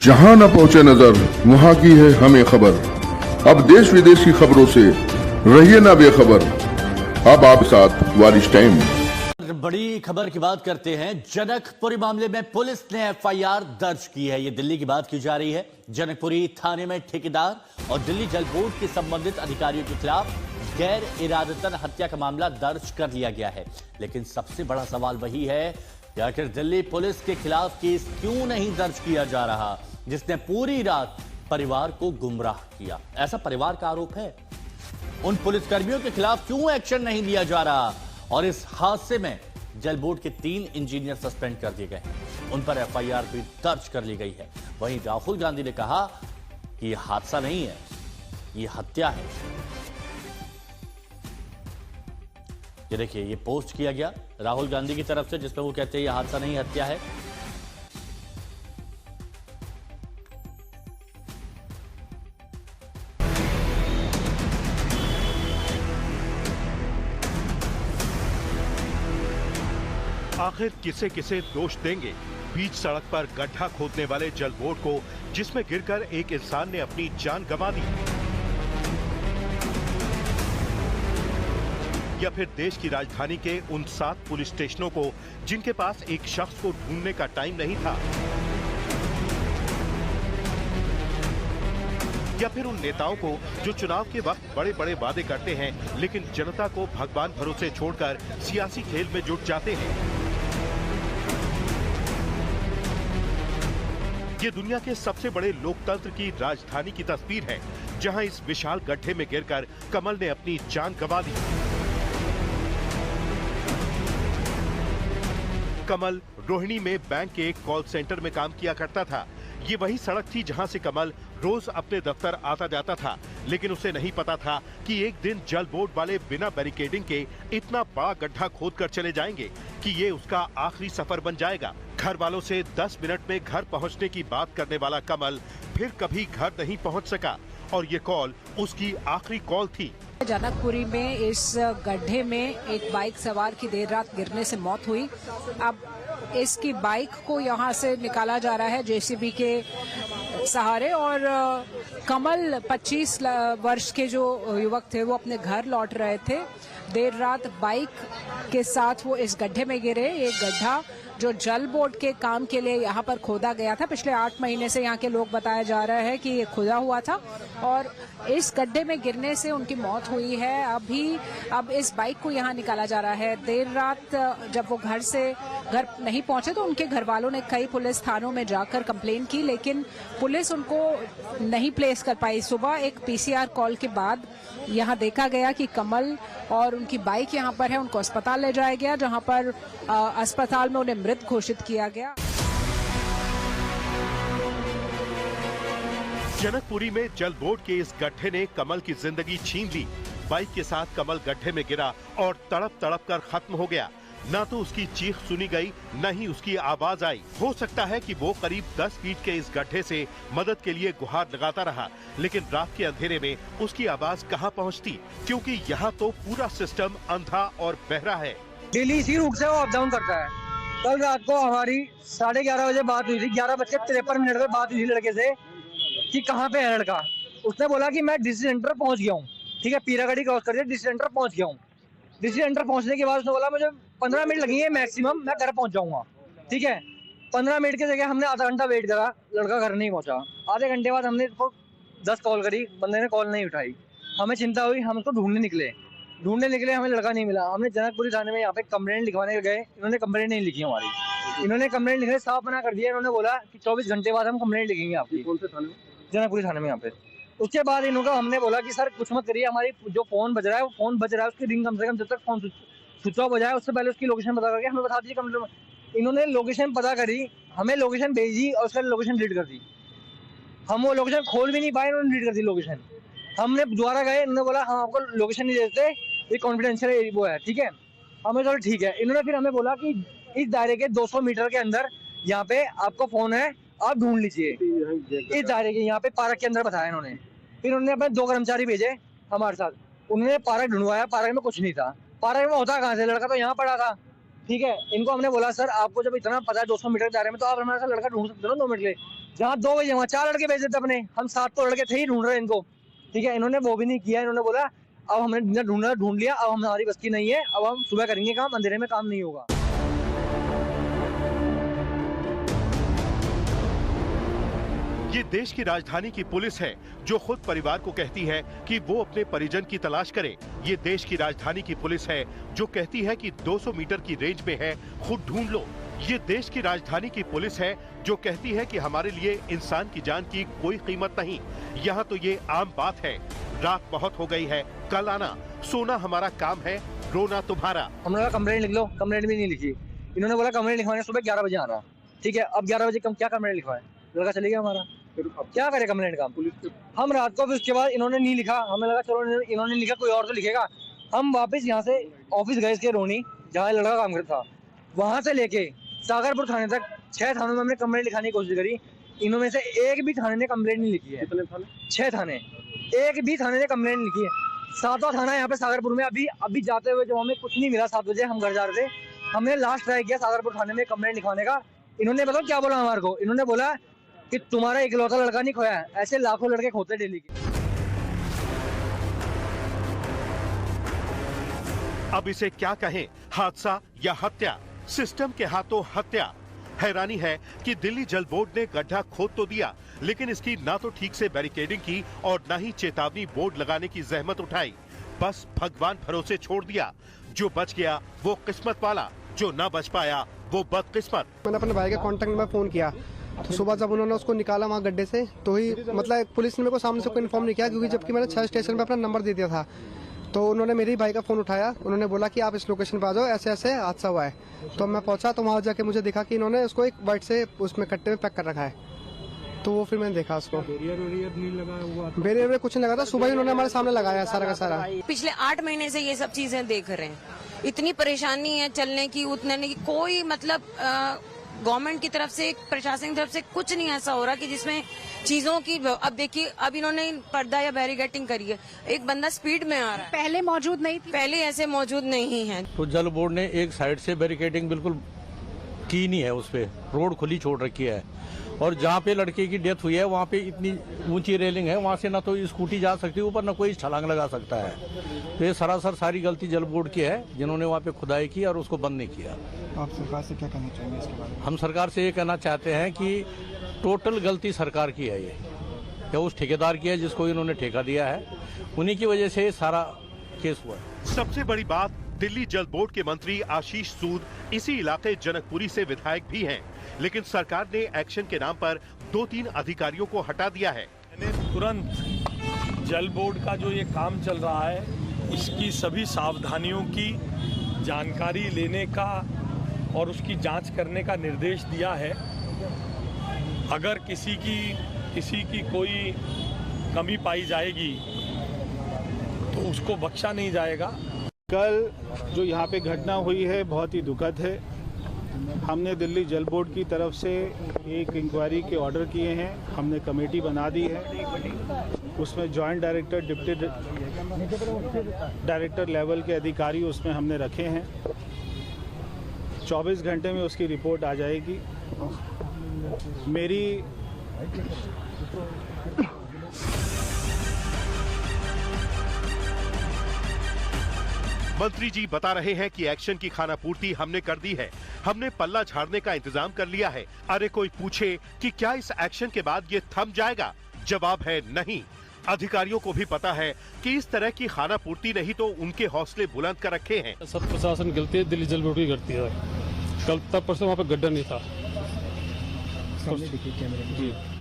जहां न पहुंचे नजर वहां की है हमें खबर। अब देश विदेश की खबरों से रहिए ना बेखबर। अब आप साथ वारिश टाइम। बड़ी खबर की बात करते हैं। जनकपुरी मामले में पुलिस ने एफआईआर दर्ज की है। यह दिल्ली की बात की जा रही है। जनकपुरी थाने में ठेकेदार और दिल्ली जल बोर्ड के संबंधित अधिकारियों के खिलाफ गैर इरादतन हत्या का मामला दर्ज कर लिया गया है। लेकिन सबसे बड़ा सवाल वही है कि आखिर दिल्ली पुलिस के खिलाफ केस क्यों नहीं दर्ज किया जा रहा, जिसने पूरी रात परिवार को गुमराह किया। ऐसा परिवार का आरोप है। उन पुलिसकर्मियों के खिलाफ क्यों एक्शन नहीं लिया जा रहा, और इस हादसे में जल बोर्ड के 3 इंजीनियर सस्पेंड कर दिए गए हैं। उन पर एफआईआर भी दर्ज कर ली गई है। वहीं राहुल गांधी ने कहा कि यह हादसा नहीं है, यह हत्या है। ये देखिए, ये पोस्ट किया गया राहुल गांधी की तरफ से, जिसमें वो कहते हैं यह हादसा नहीं, हत्या है। आखिर किसे किसे दोष देंगे बीच सड़क पर गड्ढा खोदने वाले जल बोर्ड को, जिसमें गिरकर एक इंसान ने अपनी जान गंवा दी, या फिर देश की राजधानी के उन 7 पुलिस स्टेशनों को जिनके पास एक शख्स को ढूंढने का टाइम नहीं था, या फिर उन नेताओं को जो चुनाव के वक्त बड़े बड़े वादे करते हैं लेकिन जनता को भगवान भरोसे छोड़कर सियासी खेल में जुट जाते हैं। ये दुनिया के सबसे बड़े लोकतंत्र की राजधानी की तस्वीर है, जहां इस विशाल गड्ढे में गिरकर कमल ने अपनी जान गंवा दी। कमल रोहिणी में बैंक के एक कॉल सेंटर में काम किया करता था। ये वही सड़क थी जहां से कमल रोज अपने दफ्तर आता जाता था, लेकिन उसे नहीं पता था कि एक दिन जल बोर्ड वाले बिना बैरिकेडिंग के इतना बड़ा गड्ढा खोदकर चले जाएंगे कि ये उसका आखिरी सफर बन जाएगा। घर वालों से 10 मिनट में घर पहुंचने की बात करने वाला कमल फिर कभी घर नहीं पहुंच सका, और ये कॉल उसकी आखिरी कॉल थी। जनकपुरी में इस गड्ढे में एक बाइक सवार की देर रात गिरने से मौत हुई। अब इसकी बाइक को यहाँ से निकाला जा रहा है जेसीबी के सहारे, और कमल 25 वर्ष के जो युवक थे वो अपने घर लौट रहे थे। देर रात बाइक के साथ वो इस गड्ढे में गिरे। एक गड्ढा जो जल बोर्ड के काम के लिए यहाँ पर खोदा गया था। पिछले 8 महीने से यहाँ के लोग बताया जा रहा है कि ये खुदा हुआ था, और इस गड्ढे में गिरने से उनकी मौत हुई है। अब इस बाइक को यहाँ निकाला जा रहा है। देर रात जब वो घर नहीं पहुंचे तो उनके घर वालों ने कई पुलिस थानों में जाकर कंप्लेन की, लेकिन पुलिस उनको नहीं प्लेस कर पाई। सुबह एक पीसीआर कॉल के बाद यहाँ देखा गया कि कमल और उनकी बाइक यहाँ पर है। उनको अस्पताल ले जाया गया, जहाँ पर अस्पताल में उन्हें मृत घोषित किया गया। जनकपुरी में जल बोर्ड के इस गड्ढे ने कमल की जिंदगी छीन ली। बाइक के साथ कमल गड्ढे में गिरा और तड़प तड़प कर खत्म हो गया। न तो उसकी चीख सुनी गई, न ही उसकी आवाज आई। हो सकता है कि वो करीब 10 फीट के इस गड्ढे से मदद के लिए गुहार लगाता रहा, लेकिन रात के अंधेरे में उसकी आवाज कहां पहुंचती, क्योंकि यहाँ तो पूरा सिस्टम अंधा और बहरा है। डेली इसी रूट से वो अप डाउन करता है। कल रात को हमारी 11:30 बजे बात हुई थी, 11:53 पे बात हुई थी लड़के से कि कहाँ पे है लड़का। उसने बोला कि मैं डिस्ट्रिक्ट सेंटर पहुंच गया हूँ। ठीक है, पीरागढ़ी क्रॉस कर दिया, डिस्ट्रिक्ट सेंटर पहुंच गया हूँ। डिस्ट्रिक्ट सेंटर पहुंचने के बाद उसने बोला मुझे 15 मिनट लगेंगे मैक्सिमम, मैं घर पहुंच जाऊंगा। ठीक है, 15 मिनट की जगह हमने आधा घंटा वेट करा, लड़का घर नहीं पहुंचा। आधे घंटे बाद हमने उसको 10 कॉल करी, बंदे ने कॉल नहीं उठाई। हमें चिंता हुई, हम उसको ढूंढने निकले, हमें लड़का नहीं मिला। हमने जनकपुरी थाने में यहाँ पे कंप्लेंट लिखवाने गए, इन्होंने कंप्लेंट नहीं लिखी हमारी। इन्होंने कंप्लेंट लिखने साफ मना कर दिया। इन्होंने बोला कि 24 घंटे बाद हम कंप्लेंट लिखेंगे आपकी। कौन से थाने में? जनकपुरी थाने में यहाँ पे। उसके बाद इन्होंने हमने बोला कि सर कुछ मत करिए, हमारी जो फोन बज रहा है वो फोन बज रहा है, उसकी रिंग कम से कम जब तक फोन स्विच ऑफ हो जाए उससे पहले उसकी लोकेशन पता करके हमें बता दीजिए कंप्लेंट। इन्होंने लोकेशन पता करी, हमें लोकेशन भेजी और उसका लोकेशन डिलीट कर दी। हम वो लोकेशन खोल भी नहीं पाए, इन्होंने डिलीट कर दी लोकेशन। हमने दोबारा गए, इन्होंने बोला हम आपको लोकेशन नहीं देते, ये कॉन्फिडेंशियल वो है। ठीक है, हमें चलो ठीक है। इन्होंने फिर हमें बोला कि इस दायरे के 200 मीटर के अंदर यहाँ पे आपको फोन है, आप ढूंढ लीजिए। इस दायरे के यहाँ पे पार्क के अंदर बताया इन्होंने। फिर उन्होंने अपने 2 कर्मचारी भेजे हमारे साथ, उन्होंने पार्क ढूंढवाया, पार्क में कुछ नहीं था। पार्क में होता कहाँ से, लड़का तो यहाँ पड़ा था। ठीक है, इनको हमने बोला सर आपको जब इतना पता है 200 मीटर के दायरे में, तो आप हमारे साथ लड़का ढूंढ सकते हो ना 2 मिनट के लिए। जहाँ 2 बजे वहाँ 4 लड़के भेज देते अपने, हम 7 तो लड़के थे ही ढूंढ रहे हैं इनको। ठीक है, इन्होंने वो भी नहीं किया। इन्होंने बोला अब हमने ढूंढ लिया, अब हमारी बस की नहीं है, अब हम सुबह करेंगे काम, अंधेरे में काम नहीं होगा। ये देश की राजधानी की पुलिस है जो खुद परिवार को कहती है कि वो अपने परिजन की तलाश करे। ये देश की राजधानी की पुलिस है जो कहती है कि 200 मीटर की रेंज में है, खुद ढूंढ लो। ये देश की राजधानी की पुलिस है जो कहती है कि हमारे लिए इंसान की जान की कोई कीमत नहीं। यहाँ तो ये आम बात है, रात बहुत हो गई है, कल आना, सोना हमारा काम है, रोना तुम्हारा। हमने कहा कंप्लेंट लिख लो, कंप्लेंट भी नहीं लिखी। इन्होंने बोला कंप्लेंट लिखवाने सुबह 11 बजे आना। ठीक है, अब 11 बजे क्या कंप्लेंट लिखवाए, लड़का चले गया हमारा, क्या करे कंप्लेंट का पुलिस। हम रात को भी उसके बाद इन्होंने नहीं लिखा, हमें लगा चलो इन्होंने लिखा कोई और तो लिखेगा। हम वापस यहाँ से ऑफिस गए इसके रोनी, जहाँ लड़का काम करता था, वहां से लेके सागरपुर थाने तक 6 थानों में हमने कंप्लेंट लिखाने की कोशिश करी। इनमें से एक भी थाने ने कंप्लेंट नहीं लिखी है। कितने थाने? 6 थाने, एक भी थाने ने कंप्लेंट नहीं लिखी है। 7वां थाना यहाँ पे सागरपुर में। अभी जाते हुए जब हमें कुछ नहीं मिला, 7 बजे हम घर जा रहे थे, हमने लास्ट ट्राई किया सागरपुर थाने में कंप्लेंट लिखवाने का। इन्होंने बताओ क्या बोला हमारे को, इन्होंने बोला कि तुम्हारा इकलौता लड़का नहीं खोया है, ऐसे लाखों लड़के खोते डेली के। अब इसे क्या कहें, हादसा या हत्या? सिस्टम के हाथों हत्या। हैरानी है कि दिल्ली जल बोर्ड ने गड्ढा खोद तो दिया, लेकिन इसकी ना तो ठीक से बैरिकेडिंग की और ना ही चेतावनी बोर्ड लगाने की जहमत उठाई। बस भगवान भरोसे छोड़ दिया। जो बच गया वो किस्मत वाला, जो ना बच पाया वो बदकिस्मत। मैंने अपने भाई के कांटेक्ट में फोन किया, तो सुबह जब उन्होंने उसको निकाला वहाँ गड्ढे से, तो ही मतलब पुलिस ने मेरे को सामने से कोई इन्फॉर्म नहीं किया, क्योंकि जबकि मैंने 6 स्टेशन पे अपना नंबर दे दिया था। तो उन्होंने मेरे भाई का फोन उठाया, उन्होंने बोला कि आप इस लोकेशन पे आ जाओ, ऐसे ऐसे हादसा हुआ है। तो मैं पहुंचा, तो वहाँ जाके मुझे दिखा कि इन्होंने उसको एक वाइट से उसमें कट्टे में पैक कर रखा है। तो वो फिर मैंने देखा उसको। बैरियर नहीं लगा हुआ, बैरियर में कुछ नहीं लगा था, सुबह ही उन्होंने हमारे सामने लगाया सारा का सारा। पिछले 8 महीने से ये सब चीजें देख रहे हैं। इतनी परेशानी है चलने की, उतरने की, कोई मतलब गवर्नमेंट की तरफ से, प्रशासन की तरफ से कुछ नहीं ऐसा हो रहा कि जिसमें चीजों की। अब देखिए, अब इन्होंने पर्दा या बैरिकेडिंग करी है, एक बंदा स्पीड में आ रहा है, पहले मौजूद नहीं थी, पहले ऐसे मौजूद नहीं है। तो जल बोर्ड ने एक साइड से बैरिकेडिंग बिल्कुल की नहीं है, उस पे रोड खुली छोड़ रखी है। और जहाँ पे लड़के की डेथ हुई है वहाँ पे इतनी ऊंची रेलिंग है, वहाँ से ना तो स्कूटी जा सकती है ऊपर, ना कोई छलांग लगा सकता है। तो ये सरासर सारी गलती जल बोर्ड की है, जिन्होंने वहाँ पे खुदाई की और उसको बंद नहीं किया। आप सरकार से क्या कहना चाहेंगे इसके बारे में? हम सरकार से ये कहना चाहते हैं कि टोटल गलती सरकार की है, ये या उस ठेकेदार की है जिसको इन्होंने ठेका दिया है, उन्हीं की वजह से सारा केस हुआ है। सबसे बड़ी बात, दिल्ली जल बोर्ड के मंत्री आशीष सूद इसी इलाके जनकपुरी से विधायक भी हैं, लेकिन सरकार ने एक्शन के नाम पर 2-3 अधिकारियों को हटा दिया है। मैंने तुरंत जल बोर्ड का जो ये काम चल रहा है, इसकी सभी सावधानियों की जानकारी लेने का और उसकी जांच करने का निर्देश दिया है। अगर किसी की कोई कमी पाई जाएगी तो उसको बख्शा नहीं जाएगा। कल जो यहाँ पे घटना हुई है बहुत ही दुखद है। हमने दिल्ली जल बोर्ड की तरफ से एक इंक्वायरी के ऑर्डर किए हैं, हमने कमेटी बना दी है, उसमें joint director, deputy director level के अधिकारी उसमें हमने रखे हैं। 24 घंटे में उसकी रिपोर्ट आ जाएगी। मेरी मंत्री जी बता रहे हैं कि एक्शन की खानापूर्ति हमने कर दी है, हमने पल्ला झाड़ने का इंतजाम कर लिया है। अरे कोई पूछे कि क्या इस एक्शन के बाद ये थम जाएगा? जवाब है नहीं। अधिकारियों को भी पता है कि इस तरह की खानापूर्ति नहीं तो उनके हौसले बुलंद कर रखे हैं। सब प्रशासन गलती है, दिल्ली जल बोर्ड की करती है। कल तक परसों वहाँ पे गड्ढा नहीं था। सामने देखिए कैमरे में।